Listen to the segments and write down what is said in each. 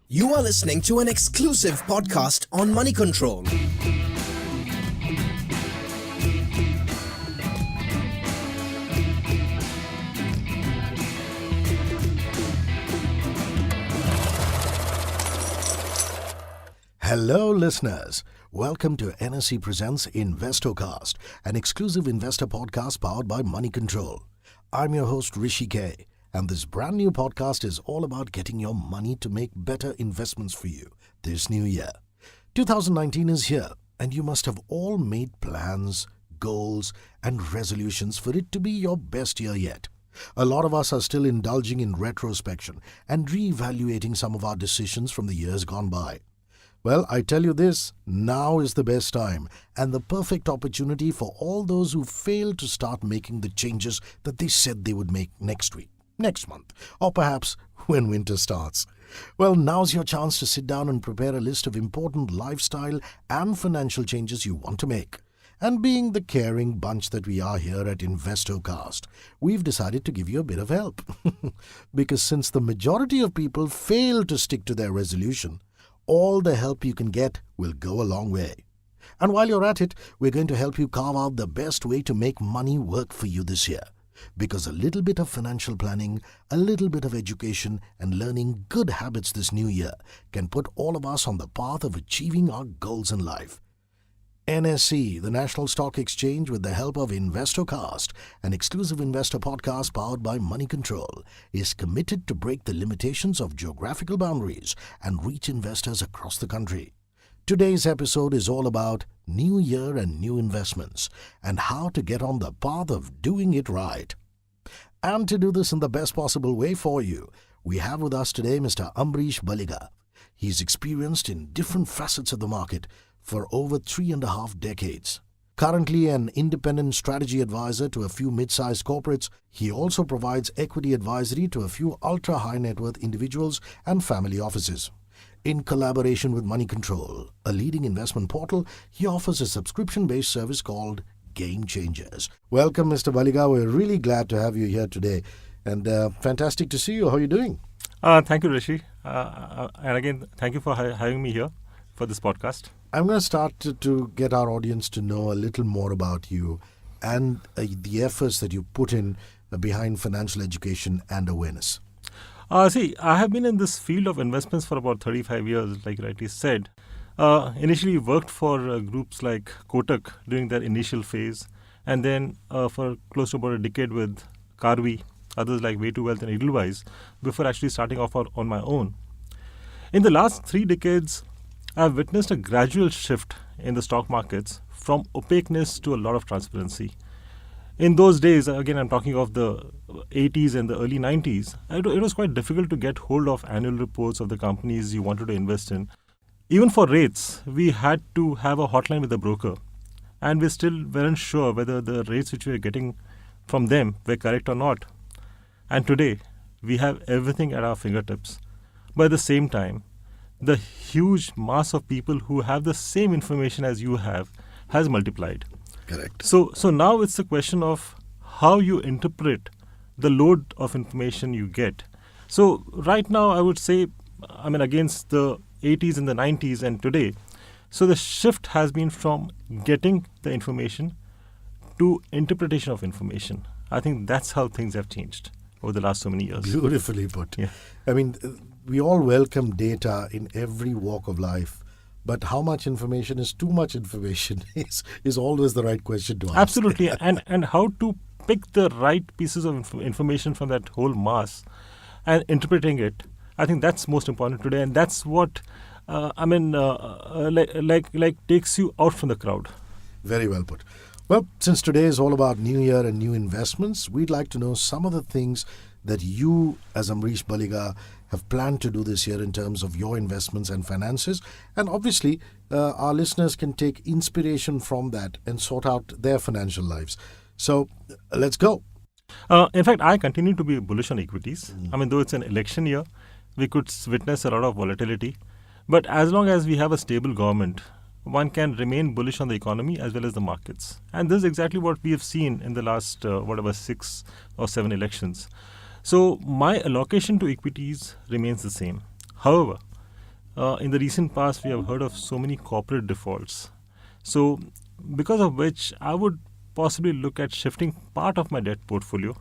You are listening to an exclusive podcast on Money Control. Hello listeners, welcome to NSE Presents Invest O Cast, an exclusive investor podcast powered by Money Control. I'm your host Rishi K, and this brand new podcast is all about getting your money to make better investments for you this new year. 2019 is here, and you must have all made plans, goals, and resolutions for it to be your best year yet. A lot of us are still indulging in retrospection and re-evaluating some of our decisions from the years gone by. Well, I tell you this, now is the best time and the perfect opportunity for all those who failed to start making the changes that they said they would make next week, next month, or perhaps when winter starts. Well, now's your chance to sit down and prepare a list of important lifestyle and financial changes you want to make. And being the caring bunch that we are here at Invest O Cast, we've decided to give you a bit of help. Because since the majority of people fail to stick to their resolution, all the help you can get will go a long way. And while you're at it, we're going to help you carve out the best way to make money work for you this year. Because a little bit of financial planning, a little bit of education, and learning good habits this new year can put all of us on the path of achieving our goals in life. NSE, the National Stock Exchange, with the help of Invest O Cast, an exclusive investor podcast powered by Money Control, is committed to break the limitations of geographical boundaries and reach investors across the country. Today's episode is all about New Year and new investments and how to get on the path of doing it right. And to do this in the best possible way for you, we have with us today Mr. Ambareesh Baliga. He's experienced in different facets of the market for over 3.5 decades. Currently an independent strategy advisor to a few mid-sized corporates, he also provides equity advisory to a few ultra-high net worth individuals and family offices. In collaboration with Money Control, a leading investment portal, he offers a subscription-based service called Game Changers. Welcome, Mr. Baliga. We're really glad to have you here today. And fantastic to see you. How are you doing? Thank you, Rishi. And again, thank you for having me here for this podcast. I'm going to start to get our audience to know a little more about you and the efforts that you put in behind financial education and awareness. I have been in this field of investments for about 35 years, like you rightly said. Initially worked for groups like Kotak during their initial phase, and then for close to about a decade with Karvi, others like Way to Wealth and Edelweiss, before actually starting off on my own. In the last 3 decades, I've witnessed a gradual shift in the stock markets from opaqueness to a lot of transparency. In those days, again, I'm talking of the 80s and the early 90s, it was quite difficult to get hold of annual reports of the companies you wanted to invest in. Even for rates, we had to have a hotline with the broker, and we still weren't sure whether the rates which we were getting from them were correct or not. And today, we have everything at our fingertips. But at the same time, the huge mass of people who have the same information as you have has multiplied. Correct. So now it's a question of how you interpret the load of information you get. So right now I would say, against the 80s and the 90s and today, so the shift has been from getting the information to interpretation of information. I think that's how things have changed over the last so many years. Beautifully put. Yeah. We all welcome data in every walk of life, but how much information is too much information is always the right question to ask. Absolutely. and how to pick the right pieces of information from that whole mass and interpreting it. I think that's most important today, and that's what takes you out from the crowd. Very well put. Well, since today is all about New Year and new investments, we'd like to know some of the things that you, as Ambareesh Baliga, have planned to do this year in terms of your investments and finances. And obviously, our listeners can take inspiration from that and sort out their financial lives. So, let's go. In fact, I continue to be bullish on equities. Though it's an election year, we could witness a lot of volatility. But as long as we have a stable government, one can remain bullish on the economy as well as the markets. And this is exactly what we have seen in the last, 6 or 7 elections. So my allocation to equities remains the same. However, In the recent past, we have heard of so many corporate defaults. So, because of which, I would possibly look at shifting part of my debt portfolio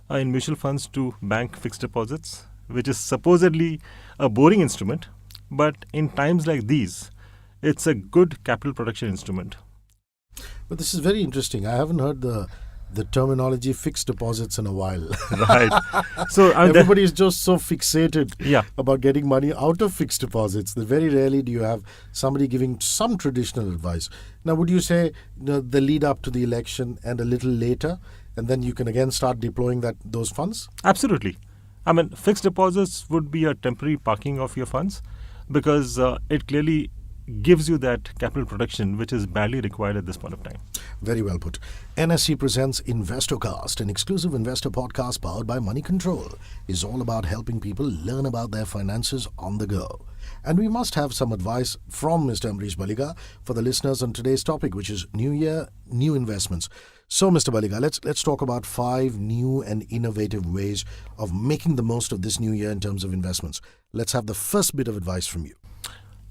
in mutual funds to bank fixed deposits, which is supposedly a boring instrument, but in times like these, it's a good capital protection instrument. But this is very interesting. I haven't heard the terminology fixed deposits in a while. Right. So Everybody is just so fixated Yeah. about getting money out of fixed deposits that very rarely do you have somebody giving some traditional advice. Now, would you say the lead up to the election and a little later, and then you can again start deploying those funds? Absolutely. I mean, fixed deposits would be a temporary parking of your funds because it clearly gives you that capital protection which is badly required at this point of time. Very well put. NSE presents Invest O Cast, an exclusive investor podcast powered by Money Control. Is all about helping people learn about their finances on the go. And we must have some advice from Mr. Ambareesh Baliga for the listeners on today's topic, which is New Year, New Investments. So, Mr. Baliga, let's talk about 5 new and innovative ways of making the most of this new year in terms of investments. Let's have the first bit of advice from you.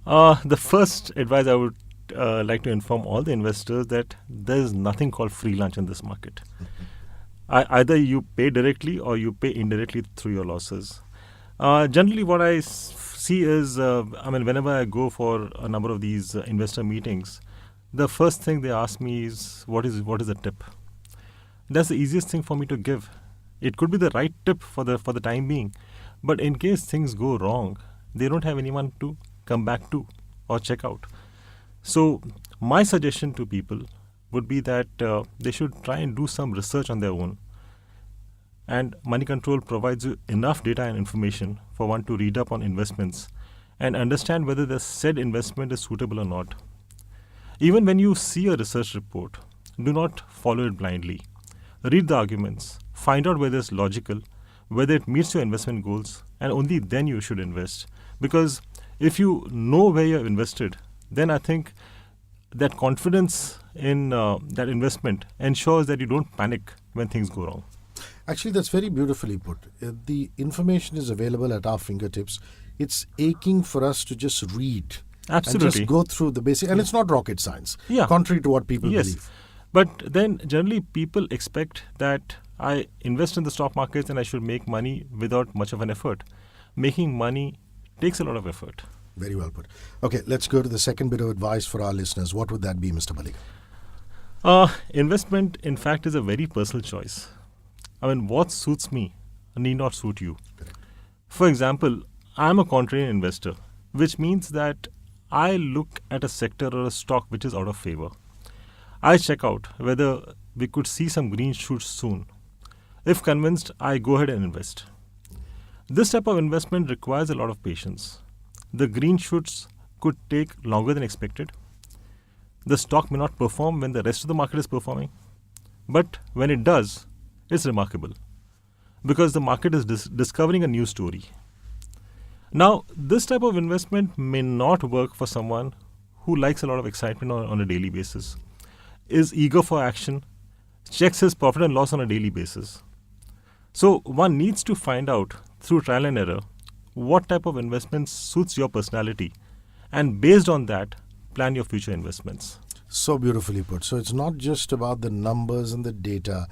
The first advice I would like to inform all the investors that there is nothing called free lunch in this market. Either you pay directly or you pay indirectly through your losses. Generally, what I see is, whenever I go for a number of these investor meetings, the first thing they ask me is, what is the tip? That's the easiest thing for me to give. It could be the right tip for the time being, but in case things go wrong, they don't have anyone to come back to or check out. So my suggestion to people would be that they should try and do some research on their own. And Money Control provides you enough data and information for one to read up on investments and understand whether the said investment is suitable or not. Even when you see a research report, do not follow it blindly. Read the arguments, find out whether it's logical, whether it meets your investment goals, and only then you should invest. Because if you know where you're invested, then I think that confidence in that investment ensures that you don't panic when things go wrong. Actually, that's very beautifully put. The information is available at our fingertips. It's aching for us to just read. Absolutely. And just go through the basic. And it's not rocket science, contrary to what people believe. But then generally people expect that I invest in the stock markets and I should make money without much of an effort. Making money takes a lot of effort. Very well put. Okay, let's go to the second bit of advice for our listeners. What would that be, Mr. Baliga? Investment, in fact, is a very personal choice. What suits me need not suit you. For example, I'm a contrarian investor, which means that I look at a sector or a stock which is out of favor. I check out whether we could see some green shoots soon. If convinced, I go ahead and invest. This type of investment requires a lot of patience. The green shoots could take longer than expected. The stock may not perform when the rest of the market is performing. But when it does, it's remarkable because the market is discovering a new story. Now, this type of investment may not work for someone who likes a lot of excitement on a daily basis, is eager for action, checks his profit and loss on a daily basis. So one needs to find out through trial and error what type of investment suits your personality, and based on that, plan your future investments. So beautifully put. So it's not just about the numbers and the data.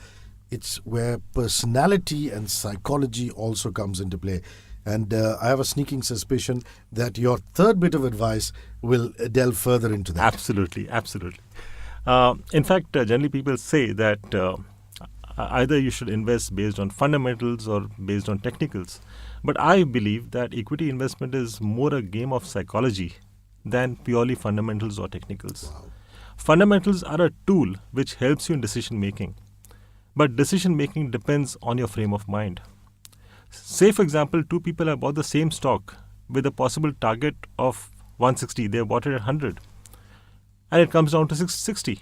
It's where personality and psychology also comes into play. And I have a sneaking suspicion that your third bit of advice will delve further into that. Absolutely. In fact, generally people say that either you should invest based on fundamentals or based on technicals. But I believe that equity investment is more a game of psychology than purely fundamentals or technicals. Wow. Fundamentals are a tool which helps you in decision making. But decision making depends on your frame of mind. Say, for example, 2 people have bought the same stock with a possible target of 160. They have bought it at 100. And it comes down to 660.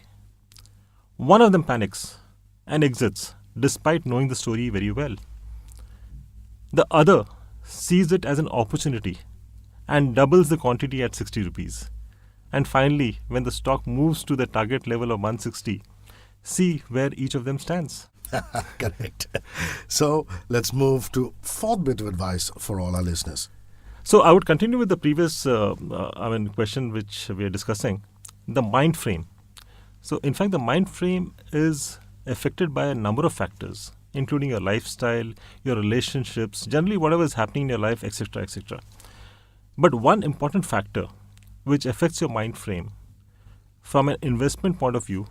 One of them panics and exits despite knowing the story very well. The other sees it as an opportunity and doubles the quantity at 60 rupees. And finally, when the stock moves to the target level of 160, see where each of them stands. Correct. So let's move to fourth bit of advice for all our listeners. So I would continue with the previous question which we are discussing, the mind frame. So in fact, the mind frame is affected by a number of factors, including your lifestyle, your relationships, generally whatever is happening in your life, etc., etc. But one important factor which affects your mind frame from an investment point of view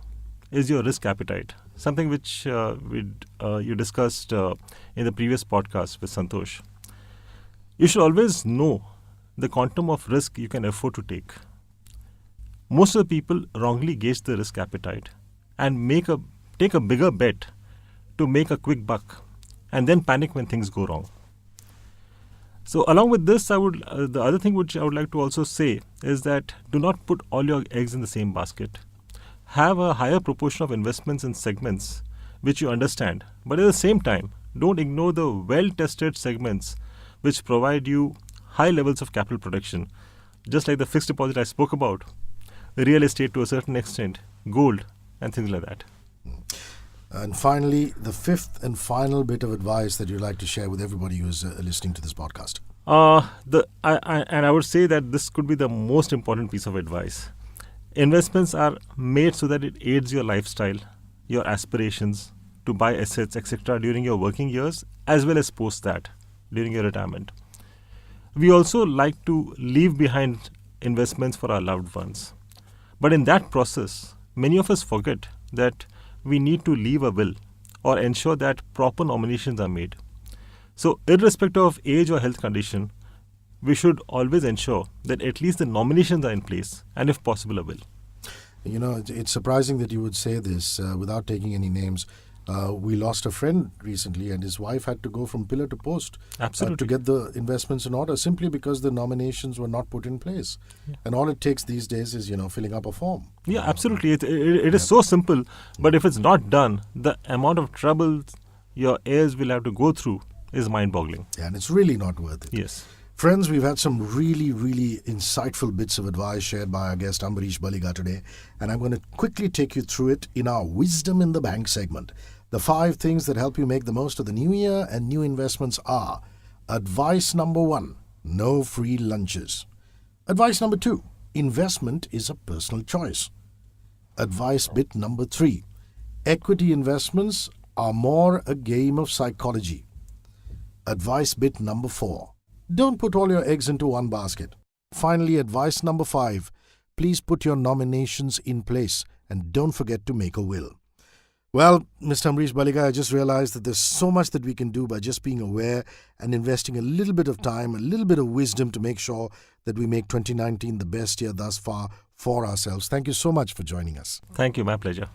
is your risk appetite, something which you discussed in the previous podcast with Santosh. You should always know the quantum of risk you can afford to take. Most of the people wrongly gauge the risk appetite and take a bigger bet to make a quick buck and then panic when things go wrong. So along with this, the other thing which I would like to also say is that do not put all your eggs in the same basket. Have a higher proportion of investments in segments which you understand, but at the same time, don't ignore the well-tested segments which provide you high levels of capital protection, just like the fixed deposit I spoke about, real estate to a certain extent, gold, and things like that. And finally, the fifth and final bit of advice that you'd like to share with everybody who is listening to this podcast. I would say that this could be the most important piece of advice. Investments are made so that it aids your lifestyle, your aspirations to buy assets, etc. during your working years, as well as post that, during your retirement. We also like to leave behind investments for our loved ones. But in that process, many of us forget that we need to leave a will or ensure that proper nominations are made. So, irrespective of age or health condition, we should always ensure that at least the nominations are in place and, if possible, a will. You know, it's surprising that you would say this without taking any names. We lost a friend recently and his wife had to go from pillar to post to get the investments in order simply because the nominations were not put in place. Yeah. And all it takes these days is, filling up a form. Yeah, absolutely. It is so simple. But if it's not done, the amount of trouble your heirs will have to go through is mind-boggling. Yeah, and it's really not worth it. Yes. Friends, we've had some really, really insightful bits of advice shared by our guest Ambareesh Baliga today. And I'm going to quickly take you through it in our Wisdom in the Bank segment. The 5 things that help you make the most of the new year and new investments are: advice number 1, no free lunches. Advice number 2, investment is a personal choice. Advice bit number 3, equity investments are more a game of psychology. Advice bit number 4, don't put all your eggs into one basket. Finally, advice number 5, please put your nominations in place and don't forget to make a will. Well, Mr. Ambareesh Baliga, I just realized that there's so much that we can do by just being aware and investing a little bit of time, a little bit of wisdom to make sure that we make 2019 the best year thus far for ourselves. Thank you so much for joining us. Thank you. My pleasure.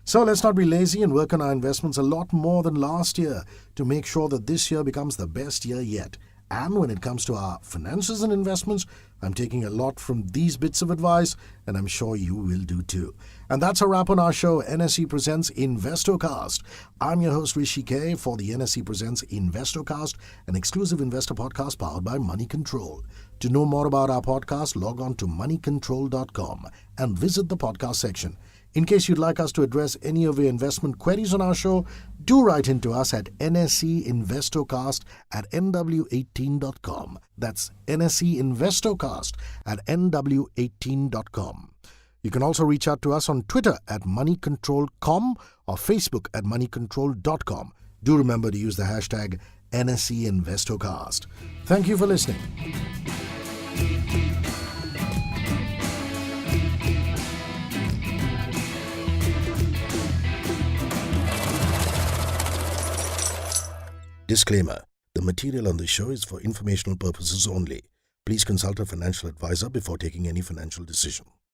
So let's not be lazy and work on our investments a lot more than last year to make sure that this year becomes the best year yet. And when it comes to our finances and investments, I'm taking a lot from these bits of advice, and I'm sure you will do too. And that's a wrap on our show, NSE Presents Invest O Cast. I'm your host, Rishi K, for the NSE Presents Invest O Cast, an exclusive investor podcast powered by Money Control. To know more about our podcast, log on to moneycontrol.com and visit the podcast section. In case you'd like us to address any of your investment queries on our show, do write into us at NSE Invest O Cast at nw18.com. That's NSE Invest O Cast at nw18.com. You can also reach out to us on Twitter at moneycontrol.com or Facebook at moneycontrol.com. Do remember to use the hashtag NSE Invest O Cast. Thank you for listening. Disclaimer: the material on this show is for informational purposes only. Please consult a financial advisor before taking any financial decision.